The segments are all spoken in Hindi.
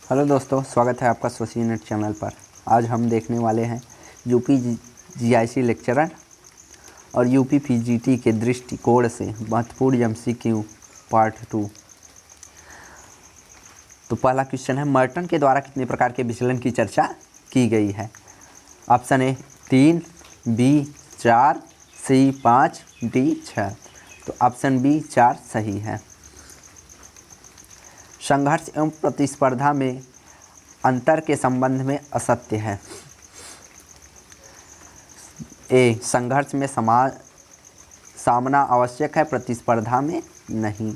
हेलो दोस्तों, स्वागत है आपका सोशल नेट चैनल पर। आज हम देखने वाले हैं यूपी जीआईसी लेक्चरर और यूपी पीजीटी के दृष्टिकोण से महत्वपूर्ण एमसीक्यू पार्ट 2। तो पहला क्वेश्चन है, मर्टन के द्वारा कितने प्रकार के विचलन की चर्चा की गई है? Option A 3, B 4, C 5, D 6। तो ऑप्शन बी 4 सही है। संघर्ष एवं प्रतिस्पर्धा में अंतर के संबंध में असत्य है। ए संघर्ष में सामना आवश्यक है, प्रतिस्पर्धा में नहीं।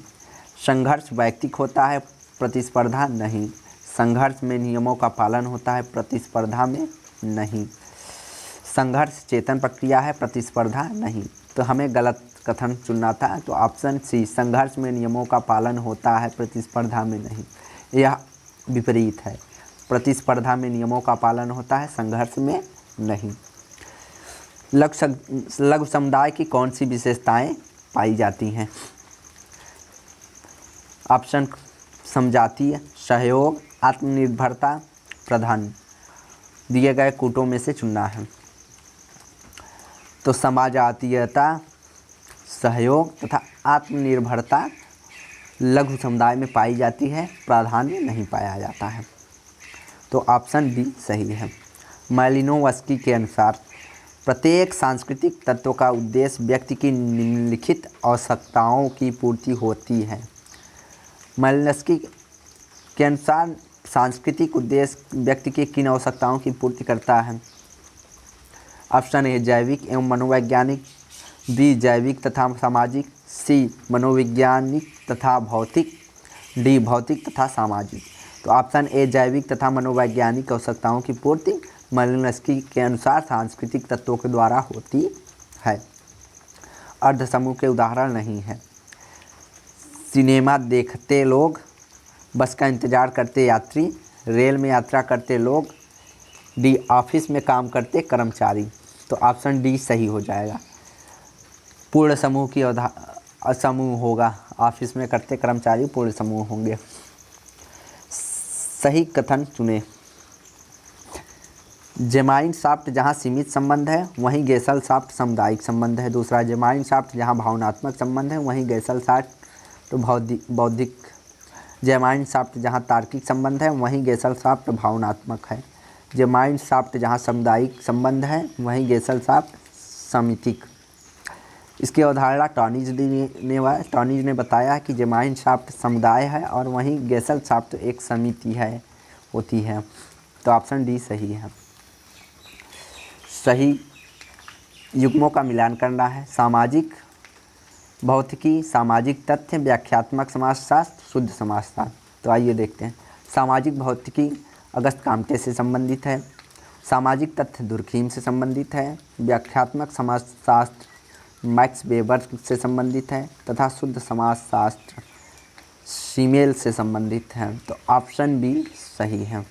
संघर्ष वैयक्तिक होता है, प्रतिस्पर्धा नहीं। संघर्ष में नियमों का पालन होता है, प्रतिस्पर्धा में नहीं। संघर्ष चेतन प्रक्रिया है, प्रतिस्पर्धा नहीं। तो हमें गलत कथन चुनना था। तो ऑप्शन सी संघर्ष में नियमों का पालन होता है, प्रतिस्पर्धा में नहीं, यह विपरीत है। प्रतिस्पर्धा में नियमों का पालन होता है, संघर्ष में नहीं। लघु समुदाय की कौन सी विशेषताएं पाई जाती हैं? ऑप्शन समजातीय, सहयोग, आत्मनिर्भरता, प्राधान्य। दिए गए कूटों में से चुनना है। तो समाजातीयता, सहयोग तथा आत्मनिर्भरता लघु समुदाय में पाई जाती है, प्राधान्य नहीं पाया जाता है। तो ऑप्शन बी सही है। मालिनोवस्की के अनुसार प्रत्येक सांस्कृतिक तत्व का उद्देश्य व्यक्ति की निम्नलिखित आवश्यकताओं की पूर्ति होती है। मालिनोवस्की के अनुसार सांस्कृतिक उद्देश्य व्यक्ति की किन आवश्यकताओं की पूर्ति करता है? ऑप्शन ए जैविक एवं मनोवैज्ञानिक, बी जैविक तथा सामाजिक, सी मनोवैज्ञानिक तथा भौतिक, डी भौतिक तथा सामाजिक। तो ऑप्शन ए जैविक तथा मनोवैज्ञानिक आवश्यकताओं की पूर्ति मालिनोवस्की के अनुसार सांस्कृतिक तत्वों के द्वारा होती है। अर्ध समूह के उदाहरण नहीं है। सिनेमा देखते लोग, बस का इंतजार करते यात्री, रेल में यात्रा करते लोग, डी ऑफिस में काम करते कर्मचारी। तो ऑप्शन डी सही हो जाएगा। पूर्ण समूह की समूह होगा, ऑफिस में करते कर्मचारी पूर्ण समूह होंगे। सही कथन चुने। जेमाइनशाफ्ट जहाँ सीमित संबंध है वहीं गेसलशाफ्ट सामुदायिक संबंध है। दूसरा, जेमाइनशाफ्ट जहाँ भावनात्मक संबंध है वहीं गेसलशाफ्ट बौद्धिक। जेमाइनशाफ्ट जहाँ तार्किक संबंध है वहीं गेसलशाफ्ट भावनात्मक है। जेमाइनशाफ्ट जहाँ सामुदायिक संबंध है वहीं गेसलशाफ्ट समितिक। इसकी अवधारणा टॉनिज ने बताया कि जेमाइनशाफ्ट समुदाय है और वहीं गेसलशाफ्ट एक समिति होती है। तो ऑप्शन डी सही है। सही युग्मों का मिलान करना है। सामाजिक भौतिकी, सामाजिक तथ्य, व्याख्यात्मक समाजशास्त्र, शुद्ध समाजशास्त्र। तो आइए देखते हैं। सामाजिक भौतिकी अगस्त काम्टे से संबंधित है। सामाजिक तथ्य दुर्खीम से संबंधित है। व्याख्यात्मक समाजशास्त्र मैक्स वेबर से संबंधित है तथा शुद्ध समाजशास्त्र सीमेल से संबंधित है। तो ऑप्शन बी सही है।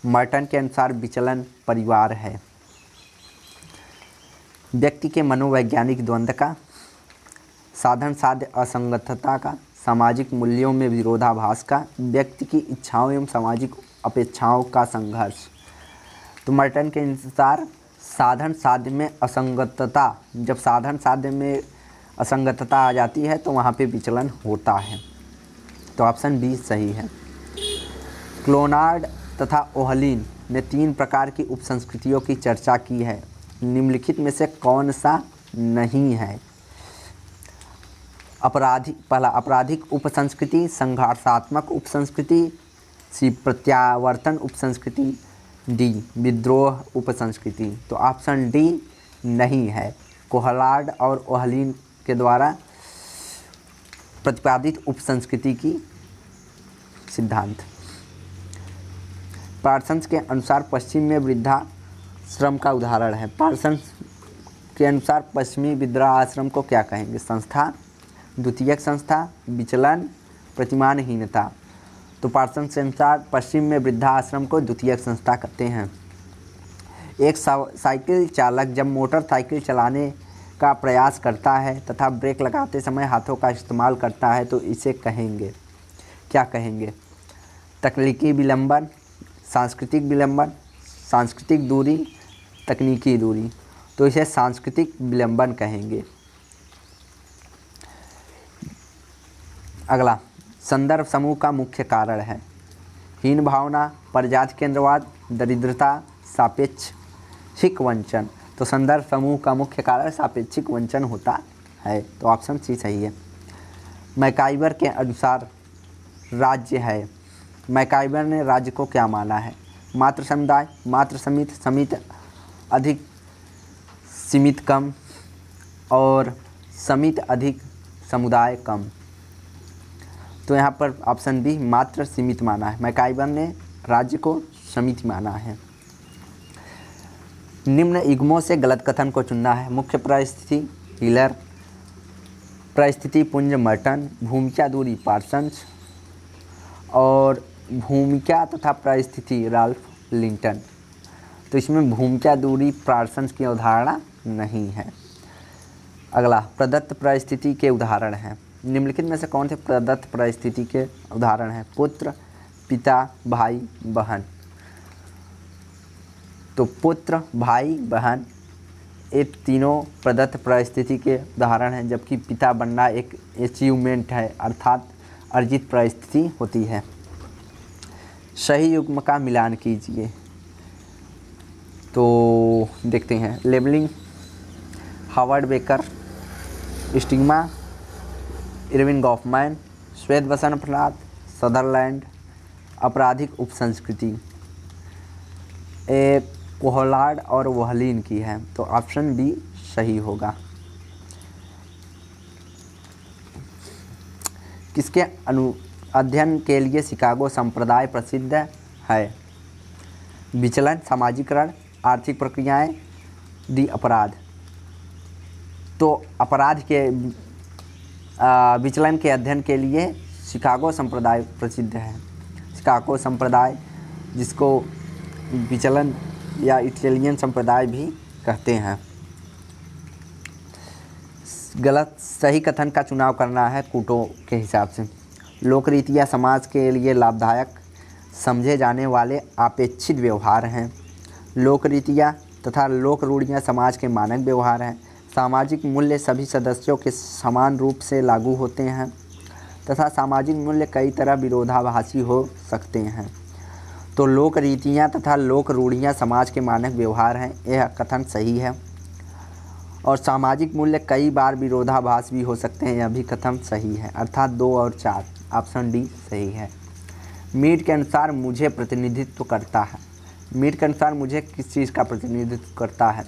मर्टन के अनुसार विचलन परिवार है। व्यक्ति के मनोवैज्ञानिक द्वंद्व का, साधन साध्य असंगतता का, सामाजिक मूल्यों में विरोधाभास का, व्यक्ति की इच्छाओं एवं सामाजिक अपेक्षाओं का संघर्ष। तो मर्टन के अनुसार साधन साध्य में असंगतता, जब साधन साध्य में असंगतता आ जाती है तो वहाँ पे विचलन होता है। तो ऑप्शन बी सही है। क्लोनार्ड तथा ओहलिन ने 3 प्रकार की उपसंस्कृतियों की चर्चा की है। निम्नलिखित में से कौन सा नहीं है? पहला आपराधिक उपसंस्कृति, संघर्षात्मक उपसंस्कृति, सी प्रत्यावर्तन उपसंस्कृति, डी विद्रोह उपसंस्कृति। तो ऑप्शन डी नहीं है। कोहलार्ड और ओहलिन के द्वारा प्रतिपादित उपसंस्कृति की सिद्धांत। पार्सन्स के अनुसार पश्चिम में वृद्धाश्रम का उदाहरण है। पार्सन्स के अनुसार पश्चिमी वृद्धाश्रम को क्या कहेंगे? संस्था, द्वितीयक संस्था, विचलन, प्रतिमानहीनता। तो पार्सन्स के अनुसार पश्चिम में वृद्धाश्रम को द्वितीयक संस्था कहते हैं। एक साइकिल चालक जब मोटरसाइकिल चलाने का प्रयास करता है तथा ब्रेक लगाते समय हाथों का इस्तेमाल करता है तो इसे क्या कहेंगे? तकनीकी विलंबन, सांस्कृतिक विलंबन, सांस्कृतिक दूरी, तकनीकी दूरी। तो इसे सांस्कृतिक विलंबन कहेंगे। अगला, संदर्भ समूह का मुख्य कारण है हीन भावना, प्रजाति केंद्रवाद, दरिद्रता, सापेक्षिक वंचन। तो संदर्भ समूह का मुख्य कारण सापेक्षिक वंचन होता है। तो ऑप्शन सी सही है। मैकाइवर के अनुसार राज्य है। मैकाइवर ने राज्य को क्या माना है? मात्र समुदाय, मात्र समिति, समिति अधिक सीमित कम, और समिति अधिक समुदाय कम। तो यहाँ पर ऑप्शन बी मात्र सीमित माना है। मैकाइवर ने राज्य को समिति माना है। निम्न युग्मों से गलत कथन को चुनना है। मुख्य परिस्थिति हिलर, परिस्थिति पुंज मर्टन, भूमिका दूरी पार्सन्स, और भूमिका तथा परिस्थिति राल्फ लिंटन। तो इसमें भूमिका दूरी पार्सन्स की अवधारणा नहीं है। अगला, प्रदत्त परिस्थिति के उदाहरण हैं। निम्नलिखित में से कौन से प्रदत्त परिस्थिति के उदाहरण हैं? पुत्र, पिता, भाई, बहन। तो पुत्र, भाई, बहन ये तीनों प्रदत्त परिस्थिति के उदाहरण हैं, जबकि पिता बनना एक अचीवमेंट है, अर्थात अर्जित परिस्थिति होती है। सही युग्म का मिलान कीजिए। तो देखते हैं। Labelling, Howard Becker, stigma, Erving Goffman, Shwet Basan प्रसाद, सदरलैंड, आपराधिक उपसंस्कृति। एक कोहलार्ड और वहलीन की है। तो ऑप्शन बी सही होगा। किसके अध्ययन के लिए शिकागो संप्रदाय प्रसिद्ध है? विचलन, सामाजिकरण, आर्थिक प्रक्रियाएं, डी अपराध। तो अपराध के विचलन के अध्ययन के लिए शिकागो संप्रदाय प्रसिद्ध है। शिकागो संप्रदाय, जिसको विचलन या इटालियन संप्रदाय भी कहते हैं। गलत सही कथन का चुनाव करना है कूटो के हिसाब से। लोकरीतियाँ समाज के लिए लाभदायक समझे जाने वाले अपेक्षित व्यवहार हैं। लोकरीतियाँ तथा लोक रूढ़ियाँ समाज के मानक व्यवहार हैं। सामाजिक मूल्य सभी सदस्यों के समान रूप से लागू होते हैं तथा सामाजिक मूल्य कई तरह विरोधाभासी हो सकते हैं। तो लोक रीतियाँ तथा लोक रूढ़ियाँ समाज के मानक व्यवहार हैं, यह कथन सही है। और सामाजिक मूल्य कई बार विरोधाभास भी हो सकते हैं, यह भी कथन सही है। अर्थात 2 और 4, ऑप्शन डी सही है। मीड के अनुसार मुझे प्रतिनिधित्व करता है। मीड के अनुसार मुझे किस चीज़ का प्रतिनिधित्व करता है?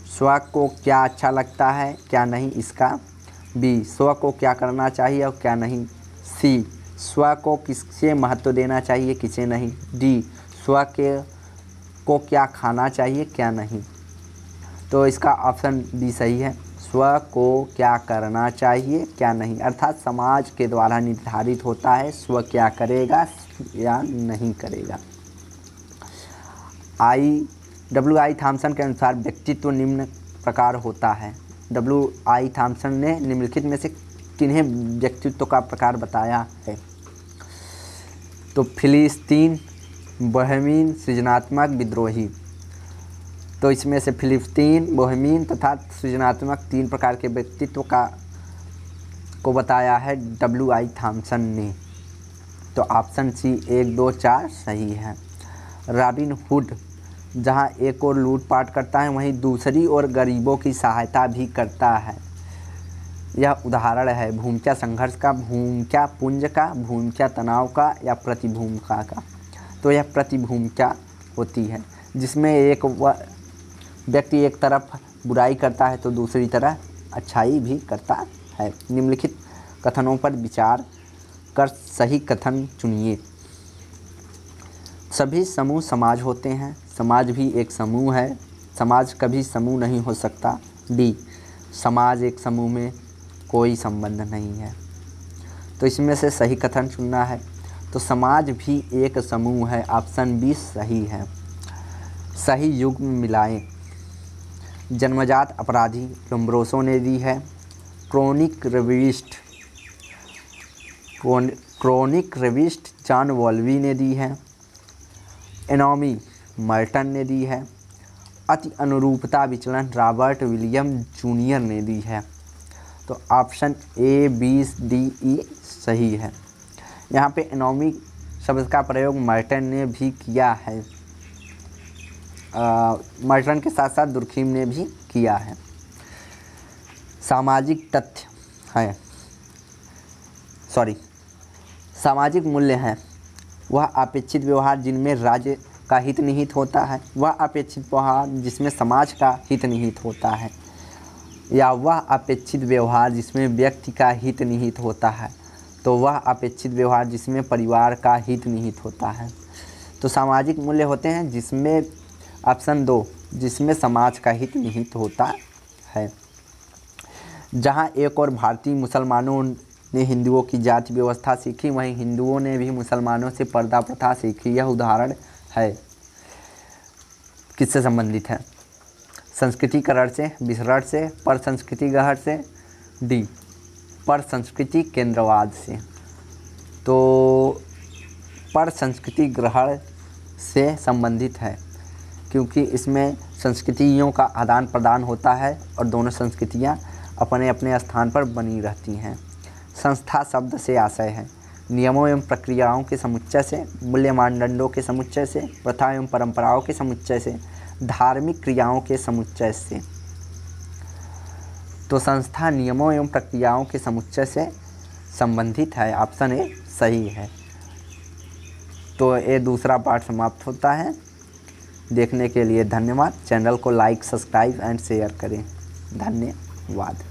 स्व को क्या अच्छा लगता है, क्या नहीं, इसका। बी, स्व को क्या करना चाहिए और क्या नहीं। सी, स्व को किसे महत्व देना चाहिए, किसे नहीं। डी, स्व को क्या खाना चाहिए, क्या नहीं। तो इसका ऑप्शन बी सही है। स्व को क्या करना चाहिए, क्या नहीं, अर्थात समाज के द्वारा निर्धारित होता है स्व क्या करेगा या नहीं करेगा। W.I. थॉमसन के अनुसार व्यक्तित्व निम्न प्रकार होता है। W.I. थॉमसन ने निम्नलिखित में से किन्हें व्यक्तित्व का प्रकार बताया है? तो फिलिस्तीन, बोहेमियन, सृजनात्मक, विद्रोही। तो इसमें से फिलिस्तीन, बोहेमियन तथा सृजनात्मक 3 प्रकार के व्यक्तित्व को बताया है W.I. थॉमसन ने। तो ऑप्शन सी 1, 2, 4 सही है। रॉबिन हुड जहां एक और लूटपाट करता है वहीं दूसरी ओर गरीबों की सहायता भी करता है। यह उदाहरण है भूमिका संघर्ष का, भूमिका पुंज का, भूमिका तनाव का या प्रतिभूमिका का। तो यह प्रतिभूमिका होती है जिसमें एक व्यक्ति एक तरफ बुराई करता है तो दूसरी तरफ अच्छाई भी करता है। निम्नलिखित कथनों पर विचार कर सही कथन चुनिए। सभी समूह समाज होते हैं, समाज भी एक समूह है, समाज कभी समूह नहीं हो सकता। डी, समाज एक समूह में कोई संबंध नहीं है। तो इसमें से सही कथन चुनना है। तो समाज भी एक समूह है, ऑप्शन बी सही है। सही युग्म मिलाएं। जन्मजात अपराधी लोम्ब्रोसो ने दी है। क्रोनिक रेविस्ट क्रोनिक रिविस्ट जॉन वॉल्वी ने दी है। एनॉमी मर्टन ने दी है। अति अनुरूपता विचलन रॉबर्ट विलियम जूनियर ने दी है। तो ऑप्शन ए, बी, डी, ई सही है। यहाँ पे एनॉमी शब्द का प्रयोग मर्टन ने भी किया है। मर्टन के साथ साथ दुर्खीम ने भी किया है। सामाजिक मूल्य हैं वह अपेक्षित व्यवहार जिनमें राज्य का हित निहित होता है, वह अपेक्षित व्यवहार जिसमें समाज का हित निहित होता है, या वह अपेक्षित व्यवहार जिसमें व्यक्ति का हित निहित होता है, तो वह अपेक्षित व्यवहार जिसमें परिवार का हित निहित होता है। तो सामाजिक मूल्य होते हैं जिसमें ऑप्शन 2 जिसमें समाज का हित निहित होता है। जहाँ एक और भारतीय मुसलमानों ने हिंदुओं की जाति व्यवस्था सीखी, वहीं हिंदुओं ने भी मुसलमानों से पर्दा प्रथा सीखी। यह उदाहरण है किससे संबंधित है? संस्कृतिकरण से, विसरण से, पर संस्कृति ग्रहण से, डी पर संस्कृति केंद्रवाद से। तो पर संस्कृति ग्रहण से संबंधित है क्योंकि इसमें संस्कृतियों का आदान प्रदान होता है और दोनों संस्कृतियाँ अपने अपने स्थान पर बनी रहती हैं। संस्था शब्द से आशय है नियमों एवं प्रक्रियाओं के समुच्चय से, मूल्य मानदंडों के समुच्चय से, प्रथा एवं परंपराओं के समुच्चय से, धार्मिक क्रियाओं के समुच्चय से। तो संस्था नियमों एवं प्रक्रियाओं के समुच्चय से संबंधित है। ऑप्शन ए सही है। तो ये दूसरा पार्ट समाप्त होता है। देखने के लिए धन्यवाद। चैनल को लाइक, सब्सक्राइब एंड शेयर करें। धन्यवाद।